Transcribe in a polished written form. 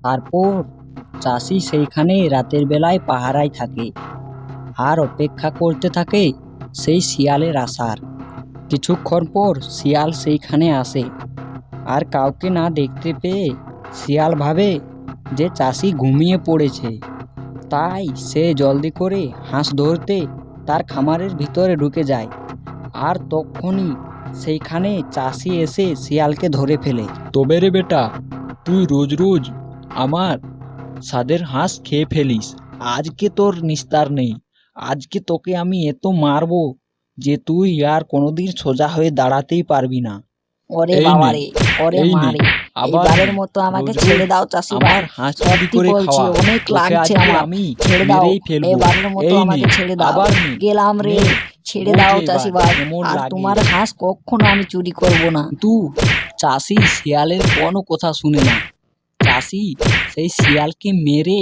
তারপর চাষি সেইখানে রাতের বেলায় পাহারায় থাকে আর অপেক্ষা করতে থাকে সেই শিয়ালের আসার। কিছুক্ষণ পর শিয়াল সেইখানে আসে আর কাউকে না দেখতে পেয়ে শিয়াল ভাবে যে চাষি ঘুমিয়ে পড়েছে, তাই সে জলদি করে হাঁস ধরতে তার খামারের ভিতরে ঢুকে যায়। আর তখনই সেইখানে চাষি এসে শিয়ালকে ধরে ফেলে। তবে রে বেটা, তুই রোজ রোজ আমার স্বাদের হাঁস খেয়ে ফেলিস, আজকে তোর নিস্তার নেই। আজকে তোকে আমি এত মারবো যে তুই আর কোনোদিন সোজা হয়ে দাঁড়াতেই পারবি না। ওরে এই নে, বাবারে, ওরে এই নে, মারে, আবার এবারের নে। মতো আমাকে রোজ ছেড়ে রোজ দাও চাষি ভাই, আমার হাঁস চুরি সত্যি করে বলছি খাওয়া, অনেক তোকে লাগছে আজকে আমার। আমি ছেড়ে দাও, মেরেই ফেলবো। এবারের মতো এই আমাকে নে, ছেড়ে দাও। আবার নে, গেলাম রে, নে, ছেড়ে বোঝ দাও এবার চাষি ভাই, কেমন আর লাগে। তোমার হাঁস কখনো আমি চুরি করব না। কিন্তু চাষি শিয়ালের কোনো কথা শুনে না। চাষি সেই শিয়ালকে মেরে